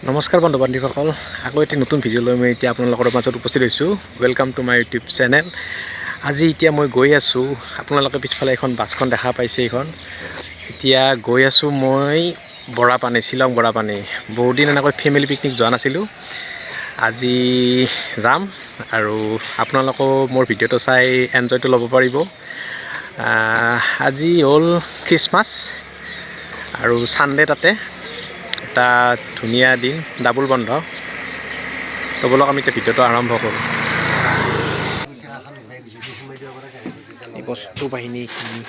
নমস্কাৰ বন্ধু বান্ধৱীসকল, আকৌ এটি নতুন ভিডিঅ' লৈ মই এতিয়া আপোনালোকৰ মাজত উপস্থিত হৈছোঁ। Welcome to my YouTube channel. আজি এতিয়া মই গৈ আছোঁ, আপোনালোকে পিছফালে এখন বাছখন দেখা পাইছে। এইখন এতিয়া গৈ আছোঁ মই বৰাপানী, শ্বিলং বৰাপানী। বহুত দিন এনেকৈ ফেমিলি পিকনিক যোৱা নাছিলোঁ। আজি যাম আৰু আপোনালোকেও মোৰ ভিডিঅ'টো চাই এনজয়টো ল'ব পাৰিব। আজি হ'ল খ্ৰীষ্টমাছ আৰু ছানডে, তাতে এটা ধুনীয়া দিন, ডাবুল বন্ধ। তো বলক আমি এতিয়া ভিডিঅ'টো আৰম্ভ কৰোঁ। এই বস্তু বাহিনীখিনি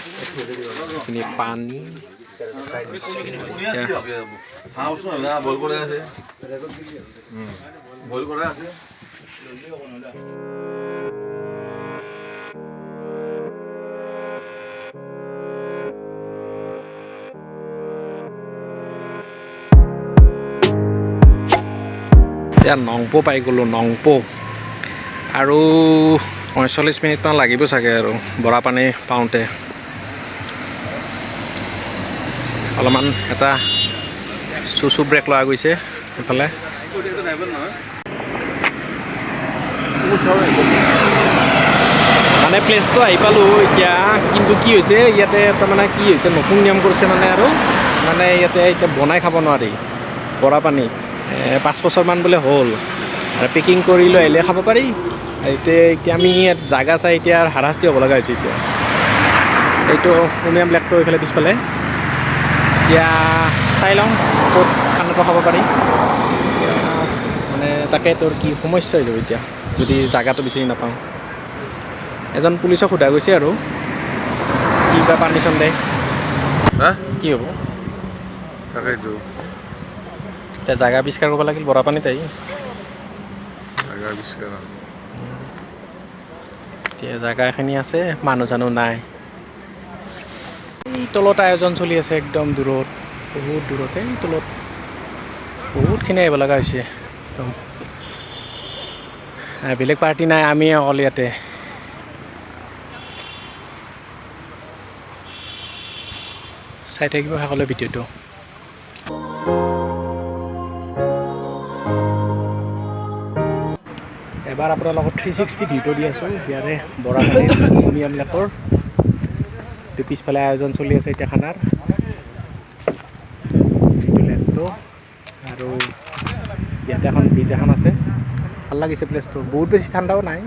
পানী এতিয়া নংপো পাই গ'লোঁ। নংপো আৰু ৪৫ মিনিটমান লাগিব চাগে আৰু বৰাপানী পাওঁতে। অলপমান এটা চুচু ব্ৰেক লোৱা গৈছে এইফালে। মানে প্লেচটো আহি পালোঁ এতিয়া, কিন্তু কি হৈছে ইয়াতে তাৰমানে কি হৈছে, নতুন নিয়ম কৰিছে মানে ইয়াতে এতিয়া বনাই খাব নোৱাৰি বৰাপানী। ৫ বছৰমান বোলে হ'ল আৰু পেকিং কৰি লৈ আহিলে খাব পাৰি। এতিয়া আমি ইয়াত জাগা চাই এতিয়া হাৰাশাস্তি হ'ব লগা হৈছে। এতিয়া এইটো প্ৰিমিয়াম ব্লেকটো এইফালে পিছফালে। এতিয়া চাই লওঁ ক'ত খানাটো খাব পাৰি। মানে তাকে তোৰ কি সমস্যা হৈ যাব এতিয়া যদি জাগাটো বিচাৰি নাপাওঁ। এজন পুলিচক সোধা গৈছে আৰু কি বা পাৰ্মিশ্যন দেয়, কি হ'ব তাকেইতো এতিয়া। জাগা আৱিষ্কাৰ কৰিব লাগিল বৰাপানীত আহি। এতিয়া জাগা এখিনি আছে, মানুহ চানুহ নাই। এই তলত আয়োজন চলি আছে, একদম দূৰত, বহুত দূৰত। এই তলত বহুতখিনি আহিব লগা হৈছে একদম। বেলেগ পাৰ্টি নাই, আমি অকল ইয়াতে। চাই থাকিব সকলোৱে ভিডিঅ'টো। এবাৰ আপোনালোকক 360 ভিডিঅ' দি আছোঁ ইয়াৰে বৰাপানীৰ প্ৰিমিয়াম লেকৰ। পিছফালে আয়োজন চলি আছে এতিয়া খানাৰ লেকটো, আৰু ইয়াতে এখন ব্ৰিজ এখন আছে। ভাল লাগিছে প্লেচটো, বহুত বেছি ঠাণ্ডাও নাই।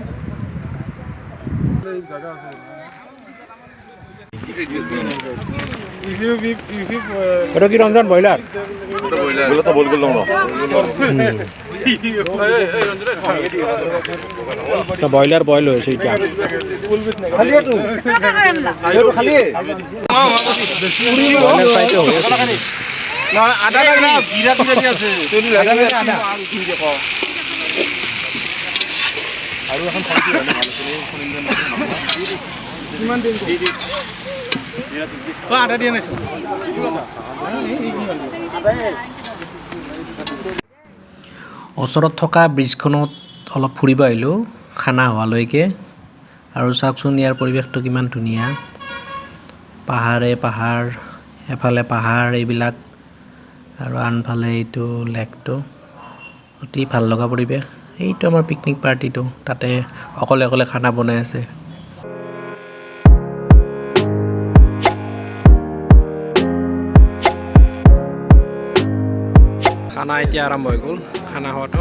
এটা কি ৰঞ্জন ব্ৰইলাৰ তো ব্ৰইলাৰ বইল হৈছে এতিয়া। ওচৰত থকা ব্ৰিজখনত অলপ ফুৰিব আহিলোঁ খানা হোৱালৈকে। আৰু চাওকচোন ইয়াৰ পৰিৱেশটো কিমান ধুনীয়া, পাহাৰে পাহাৰ, এফালে পাহাৰ এইবিলাক আৰু আনফালে এইটো লেকটো। অতি ভাল লগা পৰিৱেশ। এইটো আমাৰ পিকনিক পাৰ্টিটো, তাতে অকলে অকলে খানা বনাই আছে। খানা এতিয়া আৰম্ভ হৈ গ'ল, খানা খোৱাটো।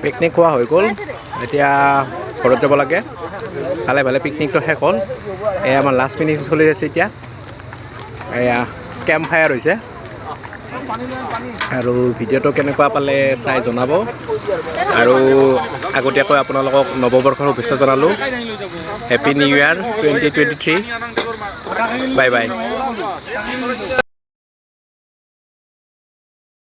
পিকনিক খোৱা হৈ গ'ল, এতিয়া ঘৰত যাব লাগে। ভালে ভালে পিকনিকটো শেষ হ'ল। এয়া আমাৰ লাষ্ট মিনিট চলি আছে এতিয়া। এয়া কেম্প ফায়াৰ হৈছে। আৰু ভিডিঅ'টো কেনেকুৱা পালে চাই জনাব। আৰু আগতীয়াকৈ আপোনালোকক নৱবৰ্ষৰ শুভেচ্ছা জনালোঁ। Happy new year 2023। Bye bye.